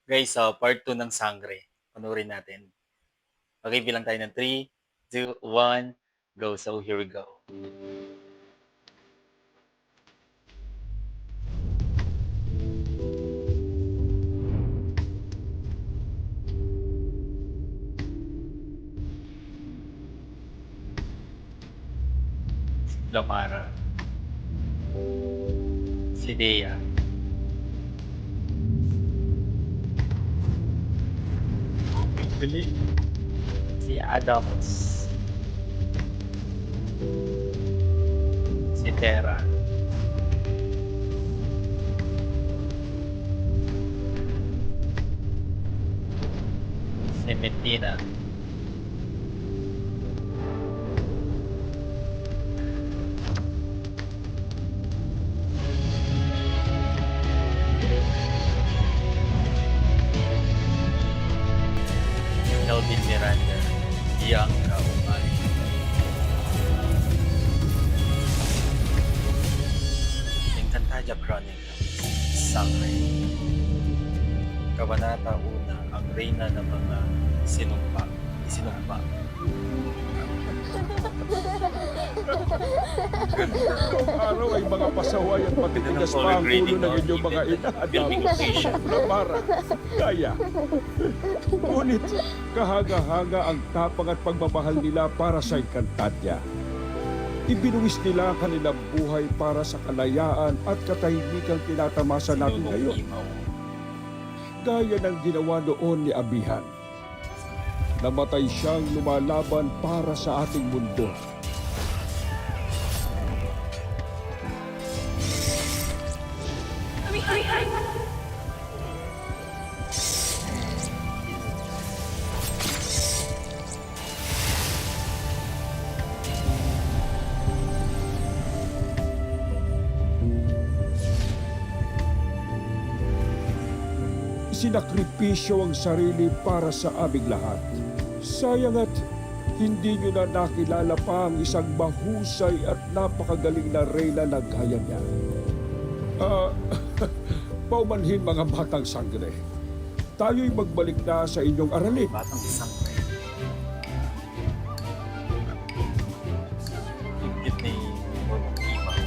Guys, part 2 ng Sangre. Panoorin natin. Okay, bilang tayo ng 3, 2, 1, go. So, here we go. Lamara. Si Dea. Bili. Si Adams. Si Tera. Si Mentina. Elvin Miranda. Bianca Umay. Encantadia Chronicles. Sangre. Kabanata 1, ang reyna ng mga sinumpa. Isinumpa. Noong araw ay mga pasaway at matitigas pa ang ulo ng inyong mga ina at Lamara, Kaya. Ngunit kahaga-haga ang tapang at pagmamahal nila para sa Encantadia. Ibinuwis nila ang kanilang buhay para sa kalayaan at katahimikang tinatamasa natin ngayon. Gaya ng ginawa noon ni Amihan. Namatay siyang lumalaban para sa ating mundo. Sinakripisyo ang sarili para sa aming lahat. Sayang at hindi nyo na nakilala pa ang isang mahusay at napakagaling na reyna na gaya niya. Paumanhin mga batang sangre. Tayo'y magbalik na sa inyong aralin. Batang Sangre. Ingit ni Bonong Imaw.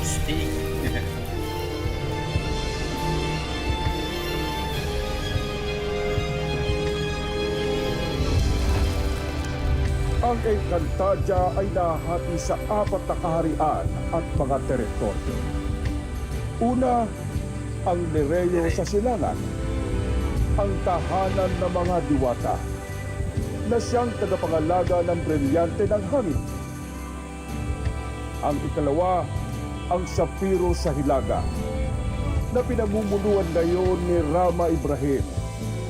Sting. Ang Encantadia ay nahati sa 4 na kaharian at mga teritoryo. Una, ang Nereo sa silangan, ang tahanan ng mga diwata, na siyang tagapangalaga ng brilyante ng hangin. Ang ikalawa, ang Sapiro sa Hilaga, na pinamumunuan ngayon ni Rama Ibrahim,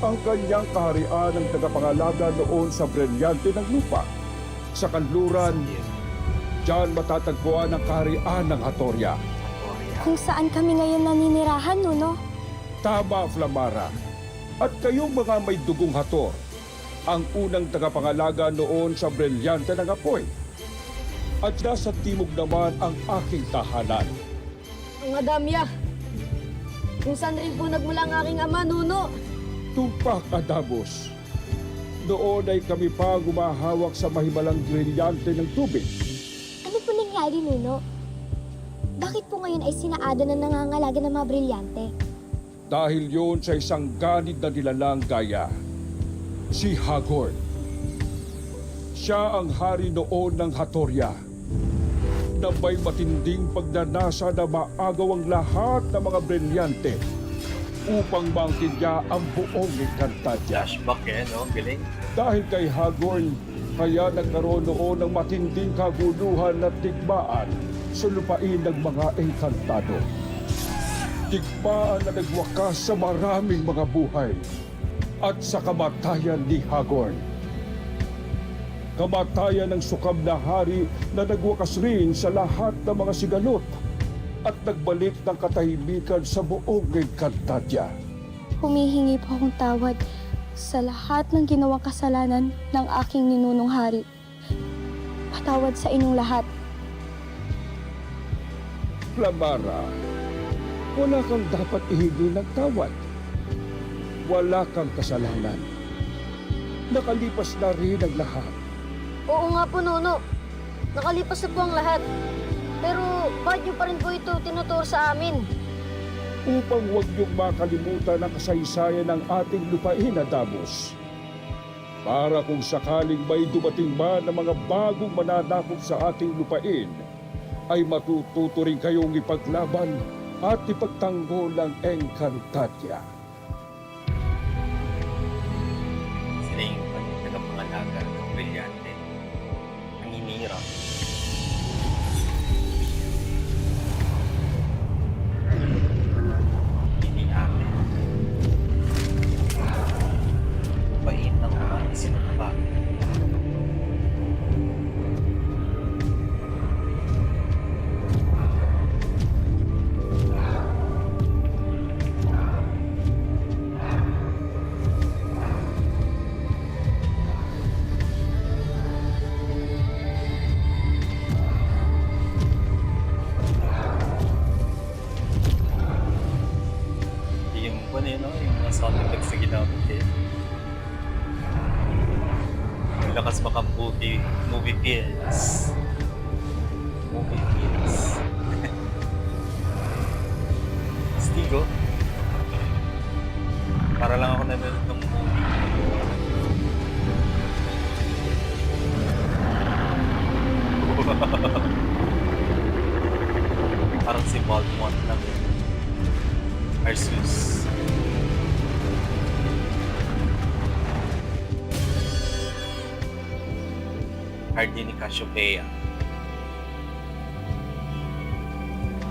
ang kanyang kaharian ng tagapangalaga noon sa brilyante ng lupa. Sa kanluran, diyan matatagpuan ang kaharian ng Hatoria. Kung saan kami ngayon naninirahan, Nuno? Tama, Flamara. At kayong mga may dugong Hator, ang unang tagapangalaga noon sa brilyante ng apoy. At nasa timog naman ang aking tahanan. Ang Adamya, kung saan rin po nagmula ang aking ama, Nuno. Tumpak, Adamos. Noon ay kami pa gumahawak sa mahimalang brilyante ng tubig. Ano po nangyari, Nuno? Bakit po ngayon ay sinaada na nangangalaga ng mga brilyante? Dahil yon sa isang ganid na nilalang gaya, si Hagorn. Siya ang hari noon ng Hatoria, na may matinding pagnanasa na maagaw ang lahat ng mga brilyante upang maangkin niya ang buong Encantadia. Flashback no? Galing. Dahil kay Hagorn, kaya nagkaroon noon ng matinding kaguluhan at tigmaan sa lupain ng mga Encantado. Tigmaan na nagwakas sa maraming mga buhay at sa kamatayan ni Hagorn. Kamatayan ng sukam na hari na nagwakas rin sa lahat ng mga sigalot at nagbalik ng katahimikan sa buong Encantadia. Humihingi po akong tawad sa lahat ng ginawang kasalanan ng aking ninunong hari. Patawad sa inyong lahat. Clamara, wala kang dapat ihingi ng tawad. Wala kang kasalanan. Nakalipas na rin ang lahat. Oo nga po, Nuno. Nakalipas na po ang lahat. Pero bakit niyo pa rin po ito tinuturo sa amin? Upang huwag niyong makalimutan ang kasaysayan ng ating lupain, Adamos. Para kung sakaling may dumating man ng mga bagong mananakop sa ating lupain, ay matututo rin kayong ipaglaban at ipagtanggol ang Encantadia. Sila yung tagapangalaga ng brilyante. Ang hinihirap. Hindi amin. Lupain ng mga isinumpa. Yung ano yun, no? Yung mga sound effects na ginamit eh. Yung lakas makang movie feels. Movie feels. Stigo. Para lang ako nanonood ng movie. Parang si Balmont lang. Arceus. Hardy ni Cassiopeia.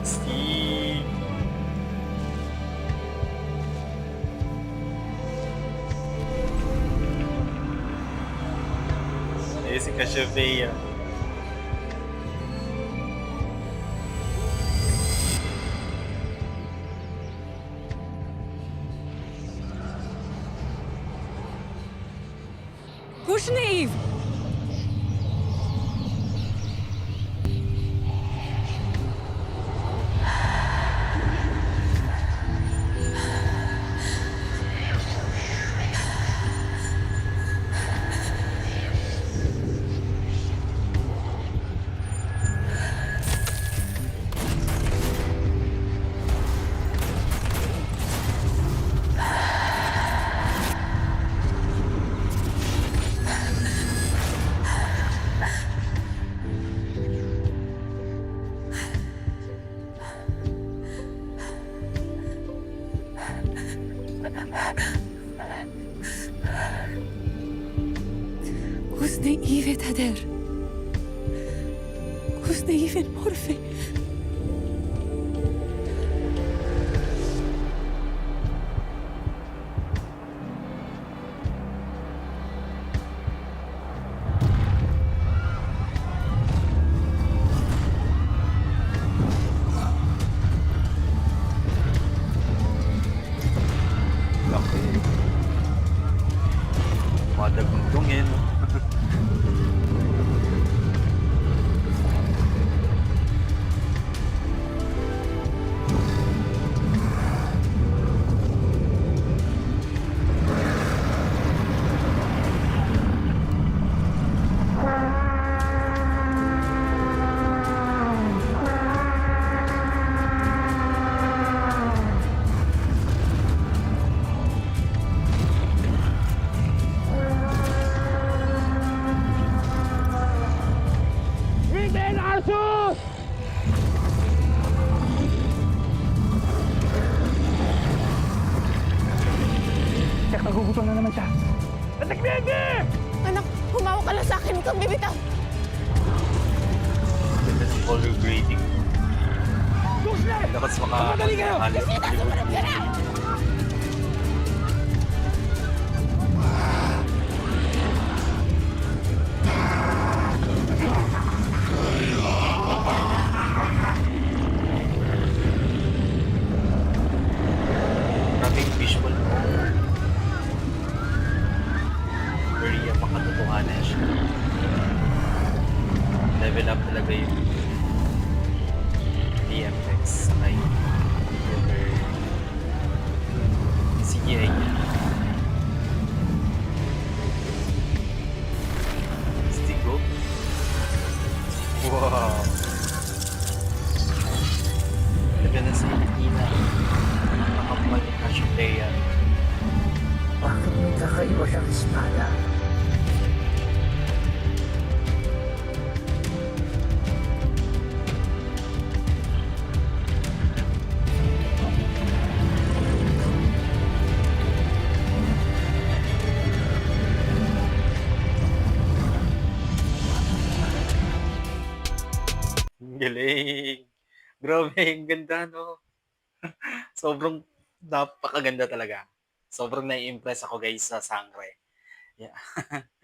Steve. Si Cassiopeia. Kushneev! Kushneev Tader. Kushneev Morfe. Laki. Madagundong no? Nagugutom na naman siya. Anak, humawa ka lang sa akin. Huwag kang bibitaw. Ganda ng color grading. Lakas Magmadali kayo! halos. Maraming visual mo. level up talaga yung VFX saka yung CGI niya. Stigo. Wow. Talaga na sa Ina. Ang nakapal ni Cassiopeia. Bakit may kakaiba siyang espada? Ang galing. Grabe, ang ganda, no? Sobrang napakaganda talaga. Sobrang nai-impress ako guys sa Sangre. Yeah.